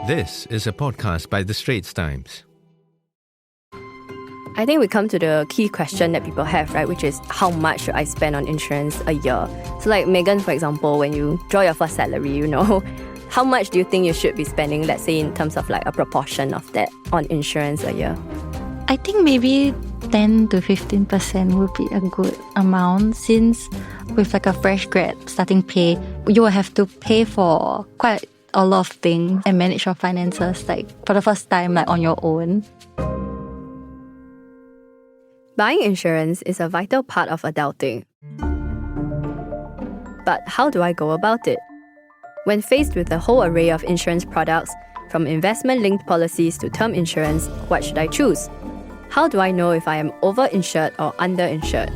This is a podcast by the Straits Times. I think we come to the key question that people have, right? Which is, how much should I spend on insurance a year? So like Megan, for example, when you draw your first salary, how much do you think you should be spending, let's say in terms of like a proportion of that on insurance a year? I think maybe 10 to 15% would be a good amount, since with like a fresh grad starting pay, you will have to pay for quite a lot of things and manage your finances like for the first time like on your own. Buying insurance is a vital part of adulting. But how do I go about it? When faced with a whole array of insurance products, from investment-linked policies to term insurance, what should I choose? How do I know if I am over-insured or under-insured?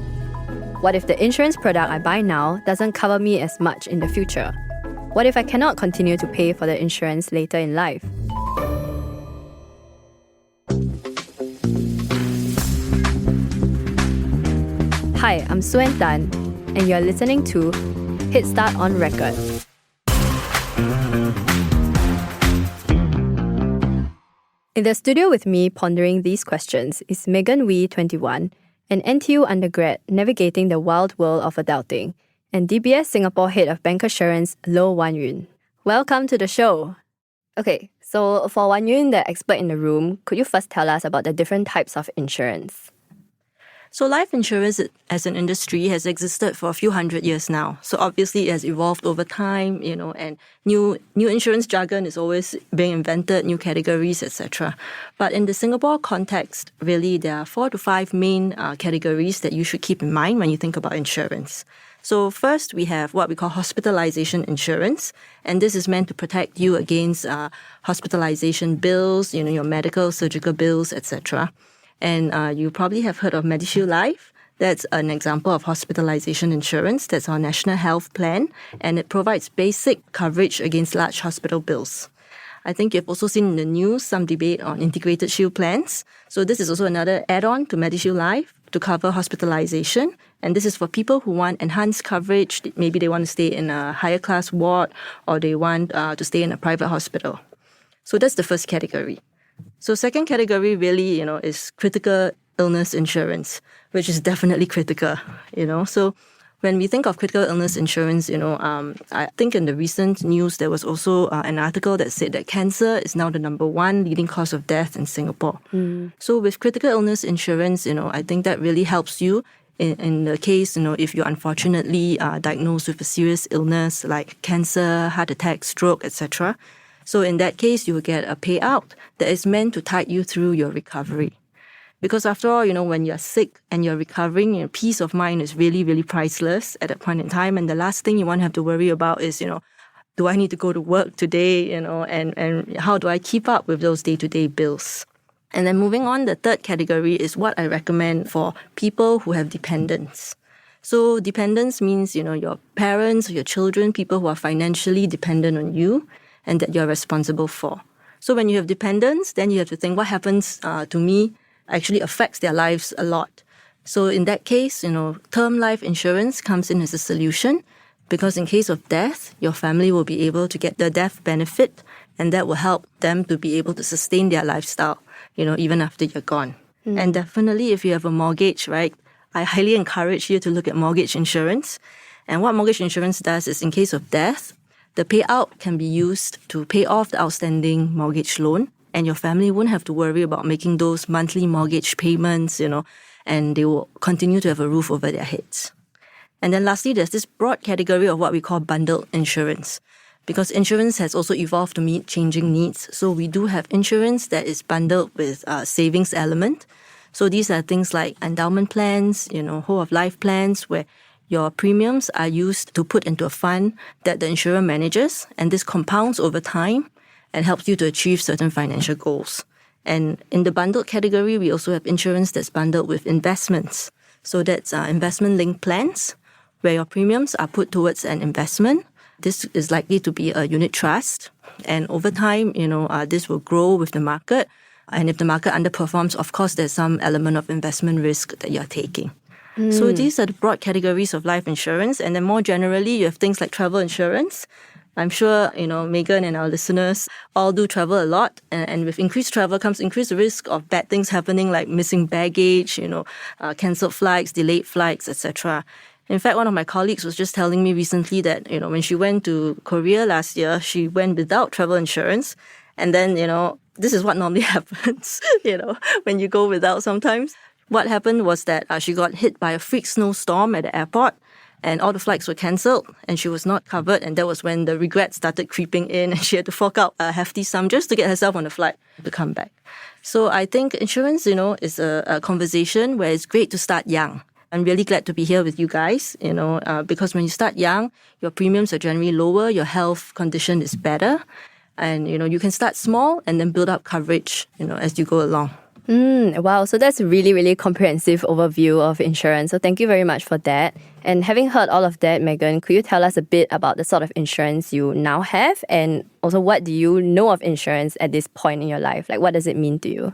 What if the insurance product I buy now doesn't cover me as much in the future? What if I cannot continue to pay for the insurance later in life? Hi, I'm Suen Tan, and you're listening to Headstart On Record. In the studio with me pondering these questions is Megan Wee, 21, an NTU undergrad navigating the wild world of adulting, and DBS Singapore Head of Bancassurance, Loh Wanyun. Welcome to the show. Okay, so for Wanyun, the expert in the room, could you first tell us about the different types of insurance? So life insurance as an industry has existed for a few hundred years now. So obviously it has evolved over time, and new insurance jargon is always being invented, new categories, etc. But in the Singapore context, really, there are 4 to 5 main categories that you should keep in mind when you think about insurance. So first, we have what we call hospitalisation insurance, and this is meant to protect you against hospitalisation bills, your medical, surgical bills, etc. And you probably have heard of MediShield Life. That's an example of hospitalisation insurance. That's our national health plan, and it provides basic coverage against large hospital bills. I think you've also seen in the news some debate on integrated shield plans. So this is also another add-on to MediShield Life to cover hospitalisation. And this is for people who want enhanced coverage. Maybe they want to stay in a higher class ward, or they want to stay in a private hospital. So that's the first category. So second category really, is critical illness insurance, which is definitely critical, So when we think of critical illness insurance, I think in the recent news, there was also an article that said that cancer is now the number 1 leading cause of death in Singapore. So with critical illness insurance, I think that really helps you in the case, if you're unfortunately diagnosed with a serious illness like cancer, heart attack, stroke, etc. So in that case, you will get a payout that is meant to tide you through your recovery. Because after all, when you're sick and you're recovering, peace of mind is really, really priceless at that point in time. And the last thing you want to have to worry about is, do I need to go to work today, and how do I keep up with those day-to-day bills? And then moving on, the third category is what I recommend for people who have dependents. So dependents means, your parents or your children, people who are financially dependent on you, and that you're responsible for. So when you have dependents, then you have to think what happens to me actually affects their lives a lot. So in that case, term life insurance comes in as a solution, because in case of death, your family will be able to get the death benefit, and that will help them to be able to sustain their lifestyle, even after you're gone. And definitely if you have a mortgage, right, I highly encourage you to look at mortgage insurance. And what mortgage insurance does is in case of death, the payout can be used to pay off the outstanding mortgage loan, and your family won't have to worry about making those monthly mortgage payments, and they will continue to have a roof over their heads. And then lastly, there's this broad category of what we call bundled insurance, because insurance has also evolved to meet changing needs. So we do have insurance that is bundled with a savings element. So these are things like endowment plans, whole of life plans, where your premiums are used to put into a fund that the insurer manages, and this compounds over time and helps you to achieve certain financial goals. And in the bundled category, we also have insurance that's bundled with investments. So that's investment-linked plans, where your premiums are put towards an investment. This is likely to be a unit trust, and over time, this will grow with the market. And if the market underperforms, of course, there's some element of investment risk that you're taking. So these are the broad categories of life insurance. And then more generally, you have things like travel insurance, I'm sure, Megan and our listeners all do travel a lot. And with increased travel comes increased risk of bad things happening like missing baggage, cancelled flights, delayed flights, etc. In fact, one of my colleagues was just telling me recently that, when she went to Korea last year, she went without travel insurance. And then, this is what normally happens, when you go without sometimes. What happened was that she got hit by a freak snowstorm at the airport and all the flights were cancelled and she was not covered. And that was when the regret started creeping in and she had to fork out a hefty sum just to get herself on a flight to come back. So I think insurance, is a conversation where it's great to start young. I'm really glad to be here with you guys, because when you start young, your premiums are generally lower, your health condition is better. And, you can start small and then build up coverage, as you go along. Wow, so that's a really, really comprehensive overview of insurance. So thank you very much for that. And having heard all of that, Megan, could you tell us a bit about the sort of insurance you now have? And also, what do you know of insurance at this point in your life? Like, what does it mean to you?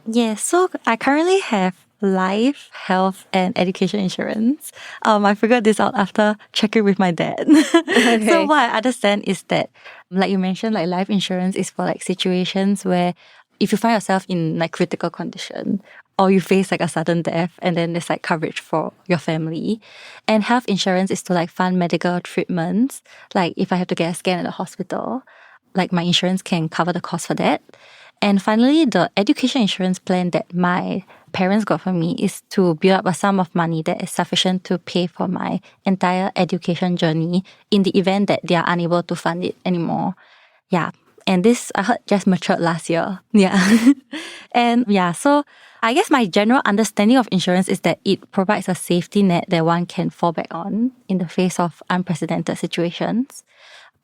Yes, so I currently have life, health, and education insurance. I figured this out after checking with my dad. Okay. So what I understand is that, like you mentioned, like life insurance is for like situations where if you find yourself in like critical condition or you face like a sudden death and then there's like coverage for your family. And health insurance is to like fund medical treatments. Like if I have to get a scan at the hospital, like my insurance can cover the cost for that. And finally, the education insurance plan that my parents got for me is to build up a sum of money that is sufficient to pay for my entire education journey in the event that they are unable to fund it anymore. Yeah. And this, I heard, just matured last year. Yeah. And yeah, so I guess my general understanding of insurance is that it provides a safety net that one can fall back on in the face of unprecedented situations.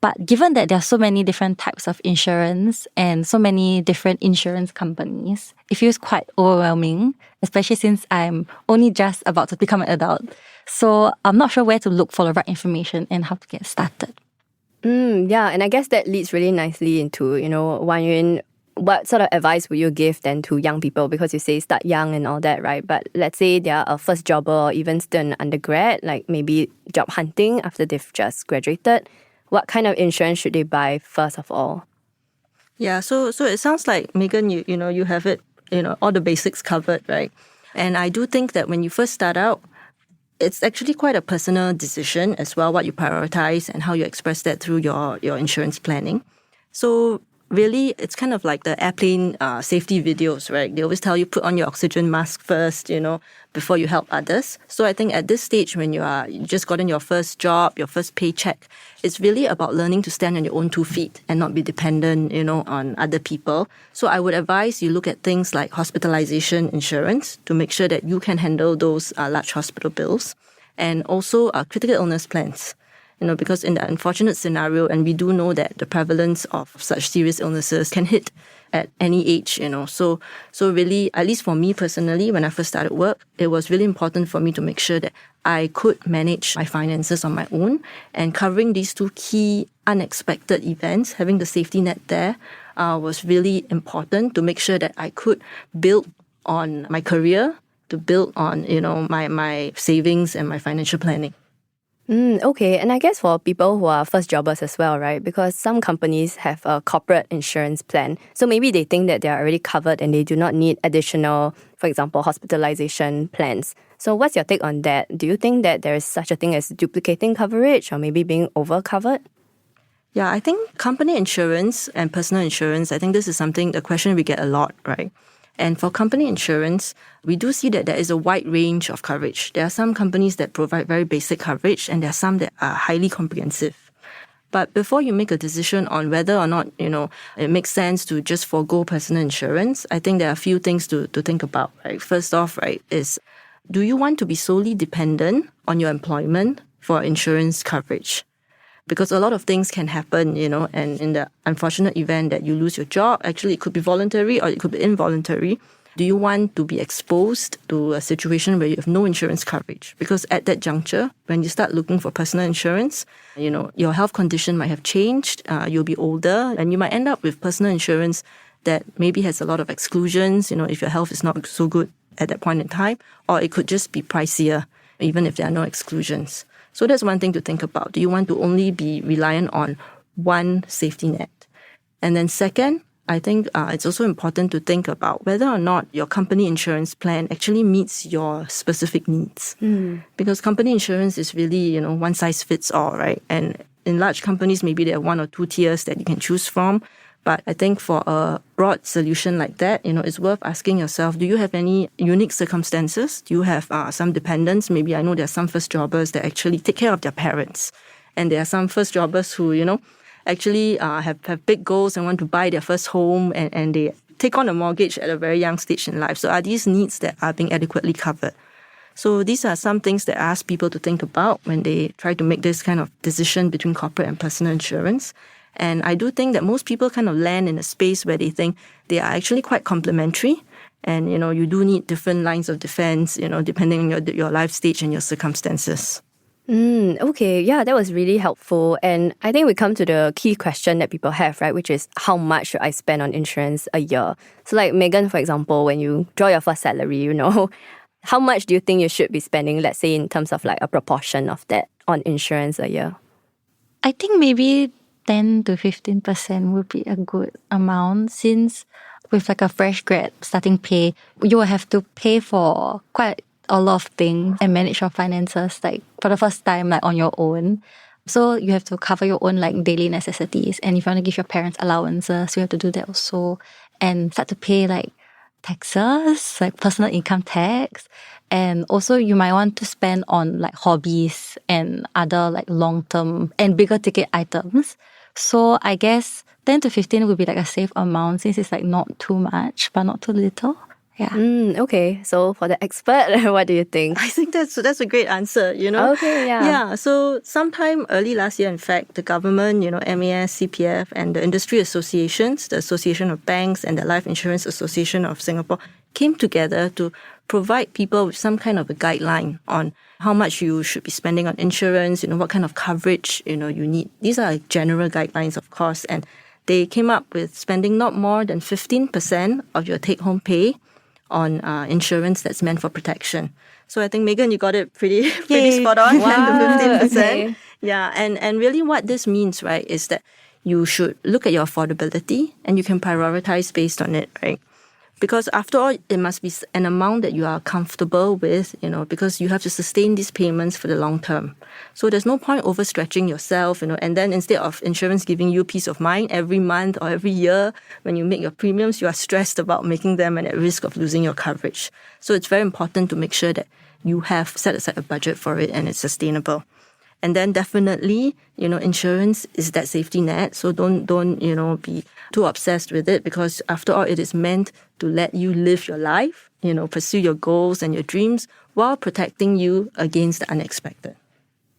But given that there are so many different types of insurance and so many different insurance companies, it feels quite overwhelming, especially since I'm only just about to become an adult. So I'm not sure where to look for the right information and how to get started. Yeah, and I guess that leads really nicely into, Wanyun, what sort of advice would you give then to young people? Because you say start young and all that, right? But let's say they're a first jobber or even still an undergrad, like maybe job hunting after they've just graduated. What kind of insurance should they buy first of all? Yeah, so it sounds like, Megan, you have it, all the basics covered, right? And I do think that when you first start out, it's actually quite a personal decision as well, what you prioritize and how you express that through your insurance planning. So really, it's kind of like the airplane safety videos, right? They always tell you put on your oxygen mask first, before you help others. So I think at this stage, when you just gotten your first job, your first paycheck, it's really about learning to stand on your own 2 feet and not be dependent, on other people. So I would advise you look at things like hospitalisation insurance to make sure that you can handle those large hospital bills, and also critical illness plans. Because in the unfortunate scenario, and we do know that the prevalence of such serious illnesses can hit at any age, So really, at least for me personally, when I first started work, it was really important for me to make sure that I could manage my finances on my own. And covering these 2 key unexpected events, having the safety net there, was really important to make sure that I could build on my career, to build on, my savings and my financial planning. Okay, and I guess for people who are first jobbers as well, right? Because some companies have a corporate insurance plan. So maybe they think that they are already covered and they do not need additional, for example, hospitalization plans. So what's your take on that? Do you think that there is such a thing as duplicating coverage or maybe being over-covered? Yeah, I think company insurance and personal insurance, I think this is the question we get a lot, right? And for company insurance, we do see that there is a wide range of coverage. There are some companies that provide very basic coverage, and there are some that are highly comprehensive. But before you make a decision on whether or not, it makes sense to just forego personal insurance, I think there are a few things to think about, right? First off, right, is do you want to be solely dependent on your employment for insurance coverage? Because a lot of things can happen, and in the unfortunate event that you lose your job, actually it could be voluntary or it could be involuntary. Do you want to be exposed to a situation where you have no insurance coverage? Because at that juncture, when you start looking for personal insurance, your health condition might have changed, you'll be older, and you might end up with personal insurance that maybe has a lot of exclusions, if your health is not so good at that point in time, or it could just be pricier, even if there are no exclusions. So that's one thing to think about. Do you want to only be reliant on one safety net. And then second, I think it's also important to think about whether or not your company insurance plan actually meets your specific needs. Because company insurance is really, one size fits all, right? And in large companies, maybe there are 1 or 2 tiers that you can choose from. But I think for a broad solution like that, it's worth asking yourself, do you have any unique circumstances? Do you have some dependents? Maybe I know there are some first jobbers that actually take care of their parents. And there are some first jobbers who, actually have big goals and want to buy their first home and they take on a mortgage at a very young stage in life. So are these needs that are being adequately covered? So these are some things that I ask people to think about when they try to make this kind of decision between corporate and personal insurance. And I do think that most people kind of land in a space where they think they are actually quite complementary. And, you do need different lines of defense, depending on your life stage and your circumstances. Okay, yeah, that was really helpful. And I think we come to the key question that people have, right, which is how much should I spend on insurance a year? So like Megan, for example, when you draw your first salary, how much do you think you should be spending, let's say in terms of like a proportion of that on insurance a year? I think maybe 10 to 15% would be a good amount, since with like a fresh grad starting pay, you will have to pay for quite a lot of things and manage your finances like for the first time like on your own. So you have to cover your own like daily necessities, and if you want to give your parents allowances, you have to do that also, and start to pay like taxes, like personal income tax. And also you might want to spend on like hobbies and other like long-term and bigger ticket items. So I guess 10 to 15 would be like a safe amount, since it's like not too much but not too little. Yeah. Okay. So for the expert, what do you think? I think that's a great answer, Okay, yeah. Yeah, so sometime early last year, in fact, the government, MAS, CPF, and the industry associations, the Association of Banks and the Life Insurance Association of Singapore, came together to provide people with some kind of a guideline on how much you should be spending on insurance, what kind of coverage, you need. These are general guidelines, of course, and they came up with spending not more than 15% of your take-home pay on insurance that's meant for protection. So I think, Megan, you got it pretty spot on, 10 to 15%. Okay. Yeah, and really what this means, right, is that you should look at your affordability and you can prioritize based on it, right? Because after all, it must be an amount that you are comfortable with, because you have to sustain these payments for the long term. So there's no point overstretching yourself, and then instead of insurance giving you peace of mind every month or every year, when you make your premiums, you are stressed about making them and at risk of losing your coverage. So it's very important to make sure that you have set aside a budget for it and it's sustainable. And then definitely, insurance is that safety net. So don't be too obsessed with it, because after all, it is meant to let you live your life, pursue your goals and your dreams while protecting you against the unexpected.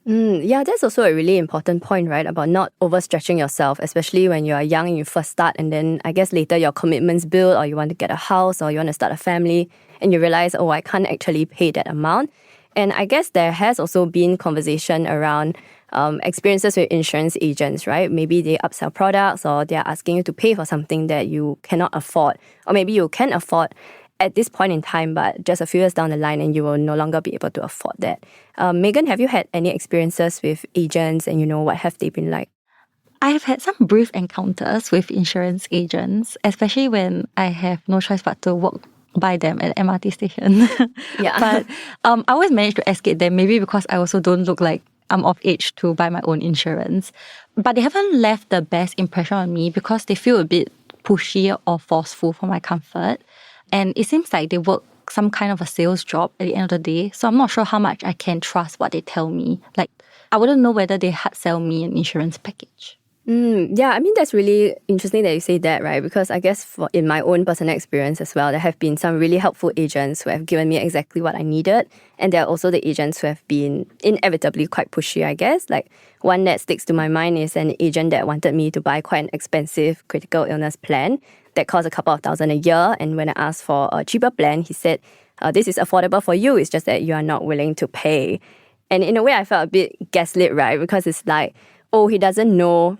Yeah, that's also a really important point, right? About not overstretching yourself, especially when you are young and you first start, and then I guess later your commitments build, or you want to get a house, or you want to start a family, and you realize, I can't actually pay that amount. And I guess there has also been conversation around experiences with insurance agents, right? Maybe they upsell products, or they're asking you to pay for something that you cannot afford, or maybe you can afford at this point in time, but just a few years down the line and you will no longer be able to afford that. Megan, have you had any experiences with agents, and what have they been like? I have had some brief encounters with insurance agents, especially when I have no choice but to walk by them at the MRT station. Yeah. But I always manage to escape them, maybe because I also don't look like I'm of age to buy my own insurance. But they haven't left the best impression on me, because they feel a bit pushy or forceful for my comfort. And it seems like they work some kind of a sales job at the end of the day. So I'm not sure how much I can trust what they tell me. Like, I wouldn't know whether they hard sell me an insurance package. Yeah, I mean, that's really interesting that you say that, right? Because I guess in my own personal experience as well, there have been some really helpful agents who have given me exactly what I needed. And there are also the agents who have been inevitably quite pushy, I guess. Like, one that sticks to my mind is an agent that wanted me to buy quite an expensive critical illness plan that cost a couple of $1,000 a year. And when I asked for a cheaper plan, he said, this is affordable for you, it's just that you are not willing to pay. And in a way, I felt a bit gaslit, right? Because it's like, he doesn't know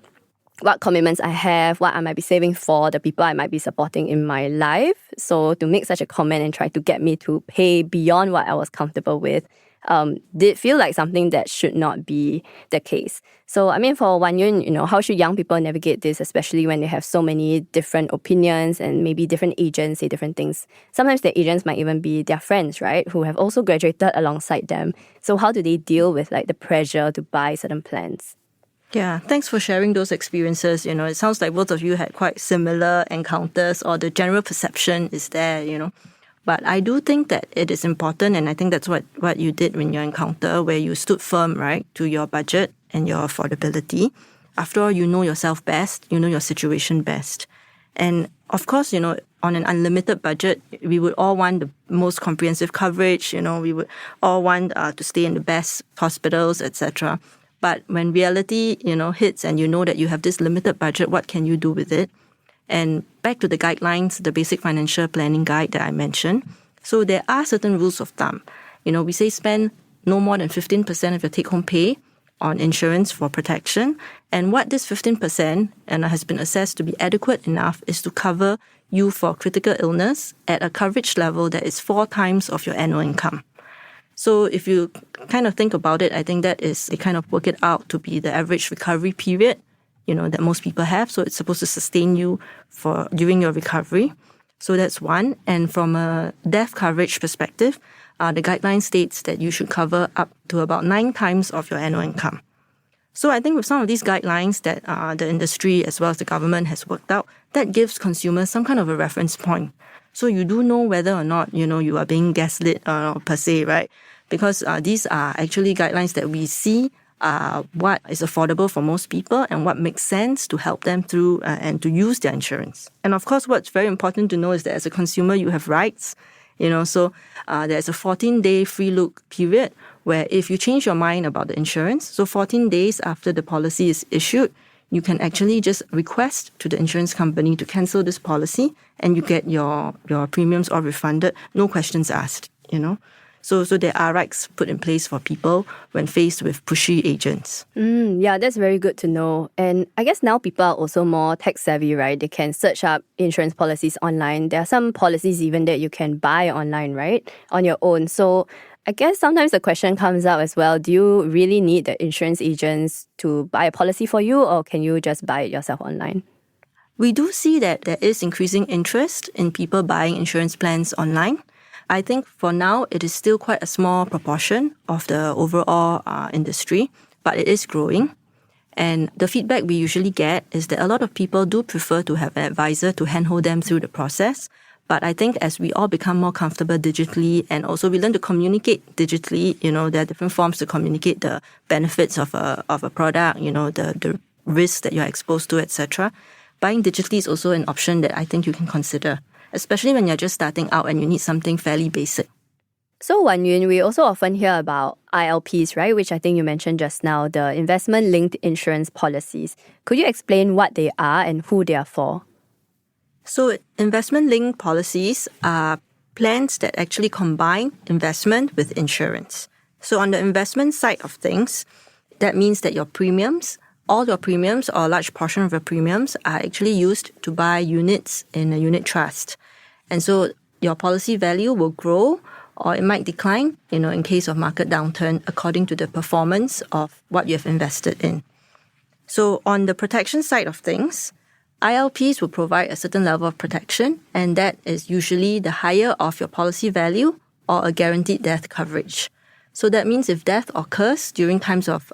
what commitments I have, what I might be saving for, the people I might be supporting in my life. So to make such a comment and try to get me to pay beyond what I was comfortable with, did feel like something that should not be the case. So, I mean, for Wanyun, how should young people navigate this, especially when they have so many different opinions and maybe different agents say different things? Sometimes the agents might even be their friends, right, who have also graduated alongside them. So how do they deal with the pressure to buy certain plans? Yeah, thanks for sharing those experiences. It sounds like both of you had quite similar encounters, or the general perception is there. But I do think that it is important, and I think that's what you did in your encounter, where you stood firm, right, to your budget and your affordability. After all, you know yourself best, you know your situation best. And of course, on an unlimited budget, we would all want the most comprehensive coverage, we would all want to stay in the best hospitals, etc. But when reality, hits and you know that you have this limited budget, what can you do with it? And back to the guidelines, the basic financial planning guide that I mentioned. So there are certain rules of thumb. We say spend no more than 15% of your take-home pay on insurance for protection. And what this 15% has been assessed to be adequate enough is to cover you for critical illness at a coverage level that is 4 times of your annual income. So if you kind of think about it, I think that is, they kind of work it out to be the average recovery period, that most people have. So it's supposed to sustain you during your recovery. So that's one. And from a death coverage perspective, the guideline states that you should cover up to about 9 times of your annual income. So I think with some of these guidelines that the industry as well as the government has worked out, that gives consumers some kind of a reference point. So you do know whether or not, you are being gaslit per se, right? Because these are actually guidelines that we see what is affordable for most people and what makes sense to help them through and to use their insurance. And of course, what's very important to know is that as a consumer, you have rights. So there's a 14-day free look period where if you change your mind about the insurance, so 14 days after the policy is issued, you can actually just request to the insurance company to cancel this policy and you get your premiums all refunded, no questions asked, So there are rights put in place for people when faced with pushy agents. Yeah, that's very good to know. And I guess now people are also more tech savvy, right? They can search up insurance policies online. There are some policies even that you can buy online, right? On your own. So I guess sometimes the question comes up as well, do you really need the insurance agents to buy a policy for you, or can you just buy it yourself online? We do see that there is increasing interest in people buying insurance plans online. I think for now, it is still quite a small proportion of the overall industry, but it is growing. And the feedback we usually get is that a lot of people do prefer to have an advisor to handhold them through the process. But I think as we all become more comfortable digitally and also we learn to communicate digitally, there are different forms to communicate the benefits of a product, the risks that you're exposed to, etc. Buying digitally is also an option that I think you can consider, especially when you're just starting out and you need something fairly basic. So Wanyun, we also often hear about ILPs, right, which I think you mentioned just now, the investment-linked insurance policies. Could you explain what they are and who they are for? So investment-linked policies are plans that actually combine investment with insurance. So on the investment side of things, that means that all your premiums or a large portion of your premiums are actually used to buy units in a unit trust. And so your policy value will grow or it might decline, in case of market downturn according to the performance of what you have invested in. So on the protection side of things, ILPs will provide a certain level of protection, and that is usually the higher of your policy value or a guaranteed death coverage. So that means if death occurs during times of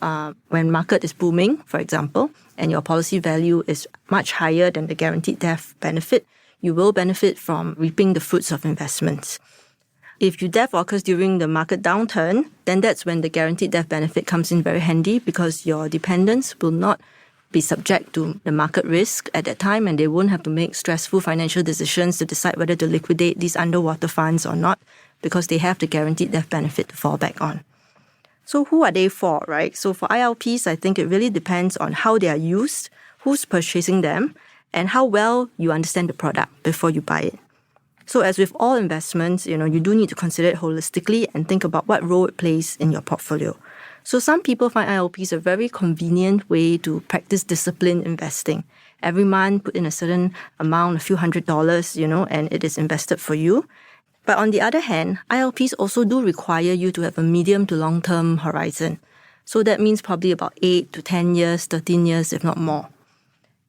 when market is booming, for example, and your policy value is much higher than the guaranteed death benefit, you will benefit from reaping the fruits of investments. If your death occurs during the market downturn, then that's when the guaranteed death benefit comes in very handy because your dependents will not be subject to the market risk at that time and they won't have to make stressful financial decisions to decide whether to liquidate these underwater funds or not because they have the guaranteed death benefit to fall back on. So who are they for, right? So for ILPs, I think it really depends on how they are used, who's purchasing them, and how well you understand the product before you buy it. So as with all investments, you do need to consider it holistically and think about what role it plays in your portfolio. So some people find ILPs a very convenient way to practice disciplined investing. Every month, put in a certain amount, a few $100s, and it is invested for you. But on the other hand, ILPs also do require you to have a medium to long-term horizon. So that means probably about 8 to 10 years, 13 years, if not more.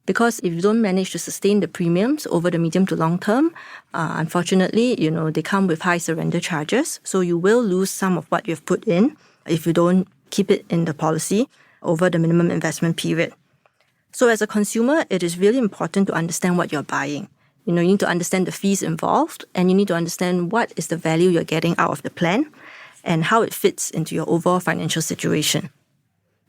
Because if you don't manage to sustain the premiums over the medium to long term, unfortunately, they come with high surrender charges. So you will lose some of what you've put in if you don't keep it in the policy over the minimum investment period. So as a consumer, it is really important to understand what you're buying. You need to understand the fees involved, and you need to understand what is the value you're getting out of the plan and how it fits into your overall financial situation.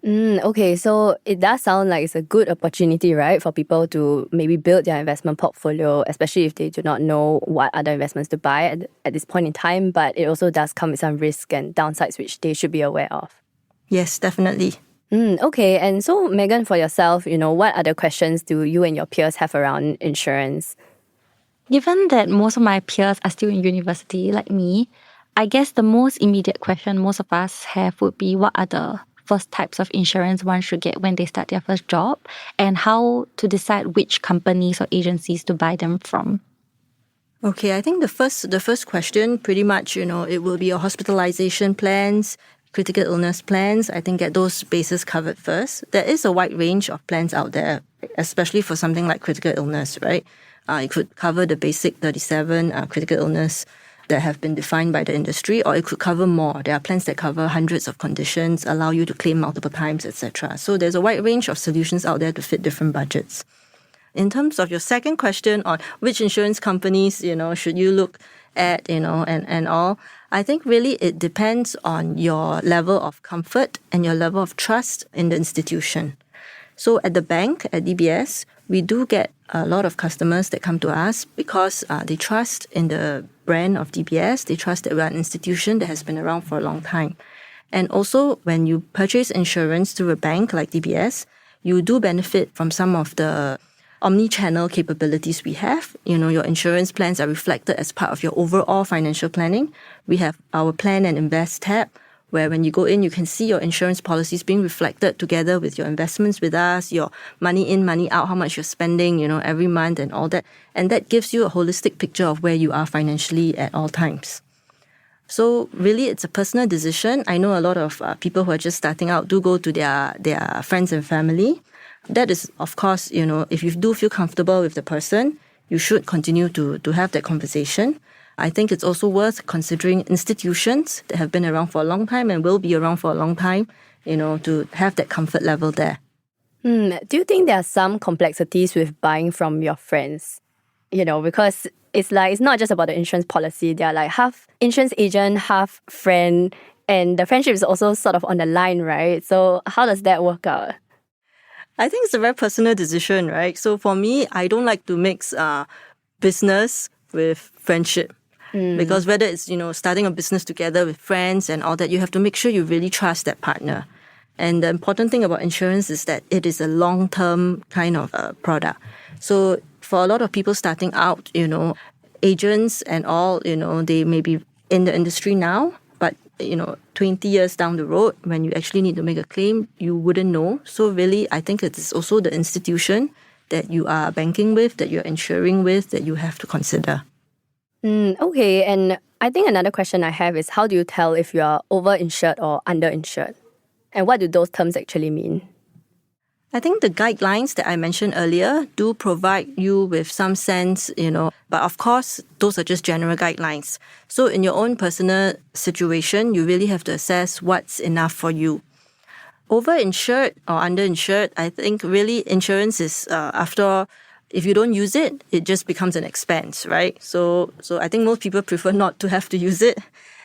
Okay, so it does sound like it's a good opportunity, right, for people to maybe build their investment portfolio, especially if they do not know what other investments to buy at this point in time. But it also does come with some risk and downsides which they should be aware of. Yes, definitely. Okay, and so Megan, for yourself, what other questions do you and your peers have around insurance? Given that most of my peers are still in university like me, I guess the most immediate question most of us have would be what are the first types of insurance one should get when they start their first job, and how to decide which companies or agencies to buy them from. Okay, I think the first question pretty much, it will be your hospitalisation plans, critical illness plans. I think get those bases covered first. There is a wide range of plans out there, especially for something like critical illness, right? It could cover the basic 37 critical illness that have been defined by the industry, or it could cover more. There are plans that cover hundreds of conditions, allow you to claim multiple times, etc. So there's a wide range of solutions out there to fit different budgets. In terms of your second question on which insurance companies, should you look at, and all, I think really it depends on your level of comfort and your level of trust in the institution. So at the bank, at DBS, we do get a lot of customers that come to us because they trust in the brand of DBS. They trust that we're an institution that has been around for a long time. And also, when you purchase insurance through a bank like DBS, you do benefit from some of the omni-channel capabilities we have. Your insurance plans are reflected as part of your overall financial planning. We have our Plan and Invest tab, where when you go in, you can see your insurance policies being reflected together with your investments with us, your money in, money out, how much you're spending, every month and all that. And that gives you a holistic picture of where you are financially at all times. So really, it's a personal decision. I know a lot of people who are just starting out do go to their friends and family. That is, of course, if you do feel comfortable with the person, you should continue to have that conversation. I think it's also worth considering institutions that have been around for a long time and will be around for a long time, to have that comfort level there. Do you think there are some complexities with buying from your friends? Because it's not just about the insurance policy. They are like half insurance agent, half friend, and the friendship is also sort of on the line, right? So how does that work out? I think it's a very personal decision, right? So for me, I don't like to mix business with friendship. Because whether it's, starting a business together with friends and all that, you have to make sure you really trust that partner. And the important thing about insurance is that it is a long-term kind of product. So for a lot of people starting out, agents and all, they may be in the industry now, but, 20 years down the road, when you actually need to make a claim, you wouldn't know. So really, I think it is also the institution that you are banking with, that you're insuring with, that you have to consider. Okay, and I think another question I have is how do you tell if you are overinsured or underinsured? And what do those terms actually mean? I think the guidelines that I mentioned earlier do provide you with some sense, but of course, those are just general guidelines. So in your own personal situation, you really have to assess what's enough for you. Overinsured or underinsured, I think really insurance is, after all, if you don't use it, it just becomes an expense, right? So I think most people prefer not to have to use it.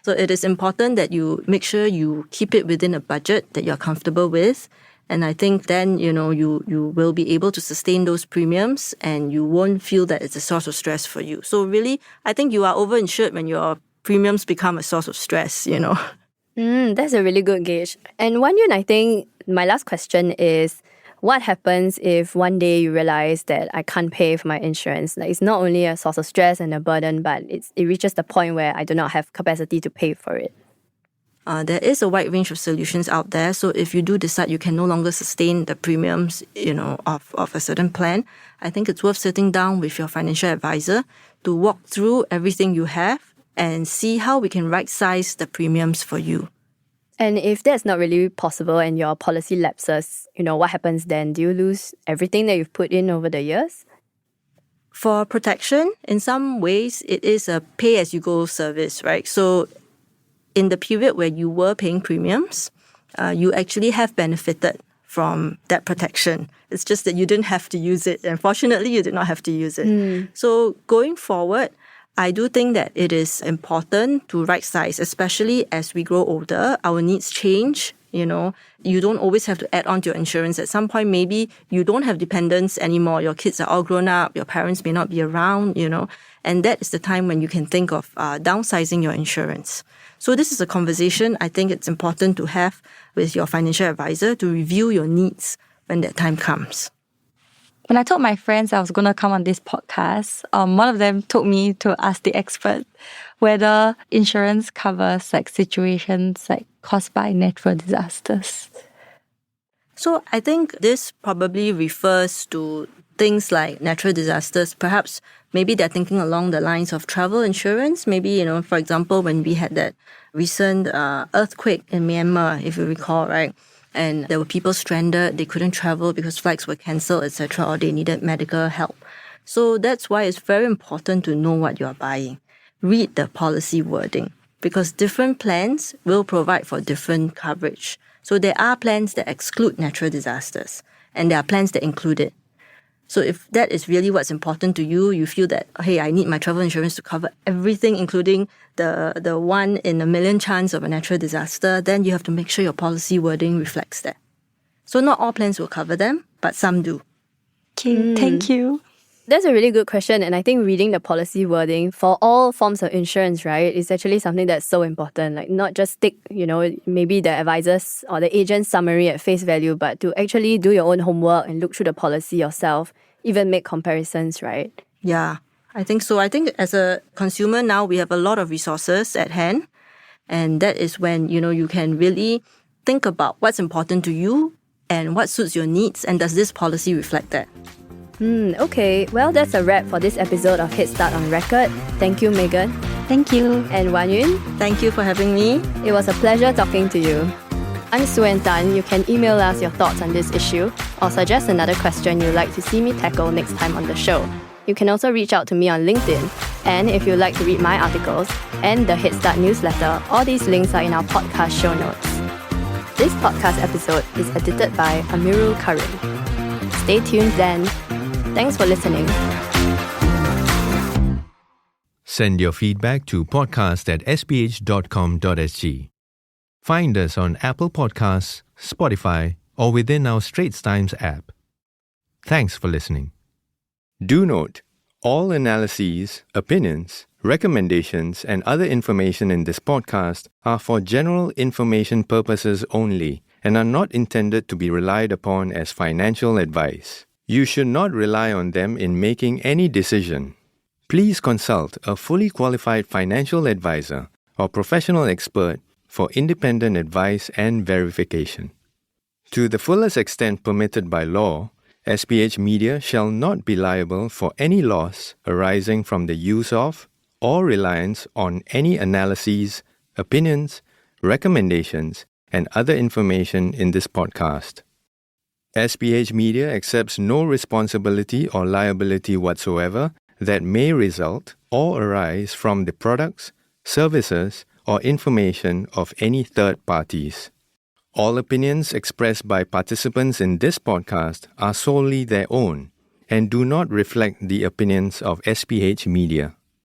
So it is important that you make sure you keep it within a budget that you're comfortable with. And I think then, you will be able to sustain those premiums and you won't feel that it's a source of stress for you. So really, I think you are overinsured when your premiums become a source of stress, That's a really good gauge. And Wanyun, I think my last question is, what happens if one day you realize that I can't pay for my insurance? It's not only a source of stress and a burden, but it reaches the point where I do not have capacity to pay for it. There is a wide range of solutions out there. So if you do decide you can no longer sustain the premiums, of a certain plan, I think it's worth sitting down with your financial advisor to walk through everything you have and see how we can right-size the premiums for you. And if that's not really possible and your policy lapses, what happens then? Do you lose everything that you've put in over the years? For protection, in some ways, it is a pay-as-you-go service, right? So in the period where you were paying premiums, you actually have benefited from that protection. It's just that you didn't have to use it. And fortunately, you did not have to use it. So going forward, I do think that it is important to right-size, especially as we grow older. Our needs change. You don't always have to add on to your insurance. At some point, maybe you don't have dependents anymore. Your kids are all grown up. Your parents may not be around, and that is the time when you can think of downsizing your insurance. So this is a conversation I think it's important to have with your financial advisor to review your needs when that time comes. When I told my friends I was going to come on this podcast, one of them told me to ask the expert whether insurance covers situations caused by natural disasters. So I think this probably refers to things like natural disasters. Perhaps maybe they're thinking along the lines of travel insurance. Maybe, for example, when we had that recent earthquake in Myanmar, if you recall, right? And there were people stranded, they couldn't travel because flights were cancelled, etc., or they needed medical help. So that's why it's very important to know what you're buying. Read the policy wording, because different plans will provide for different coverage. So there are plans that exclude natural disasters, and there are plans that include it. So if that is really what's important to you, you feel that, hey, I need my travel insurance to cover everything, including the 1 in a million chance of a natural disaster, then you have to make sure your policy wording reflects that. So not all plans will cover them, but some do. Okay, thank you. That's a really good question. And I think reading the policy wording for all forms of insurance, right, is actually something that's so important. Like not just take, maybe the advisor's or the agent's summary at face value, but to actually do your own homework and look through the policy yourself, even make comparisons, right? Yeah, I think so. I think as a consumer now, we have a lot of resources at hand. And that is when, you can really think about what's important to you and what suits your needs. And does this policy reflect that? Okay, well, that's a wrap for this episode of Headstart On Record. Thank you, Megan. Thank you. And Wanyun. Thank you for having me. It was a pleasure talking to you. I'm Suen Tan. You can email us your thoughts on this issue or suggest another question you'd like to see me tackle next time on the show. You can also reach out to me on LinkedIn. And if you'd like to read my articles and the Headstart newsletter, all these links are in our podcast show notes. This podcast episode is edited by Amirul Karim. Stay tuned then. Thanks for listening. Send your feedback to podcast@sph.com.sg. Find us on Apple Podcasts, Spotify, or within our Straits Times app. Thanks for listening. Do note, all analyses, opinions, recommendations, and other information in this podcast are for general information purposes only and are not intended to be relied upon as financial advice. You should not rely on them in making any decision. Please consult a fully qualified financial advisor or professional expert for independent advice and verification. To the fullest extent permitted by law, SPH Media shall not be liable for any loss arising from the use of or reliance on any analyses, opinions, recommendations, and other information in this podcast. SPH Media accepts no responsibility or liability whatsoever that may result or arise from the products, services, or information of any third parties. All opinions expressed by participants in this podcast are solely their own and do not reflect the opinions of SPH Media.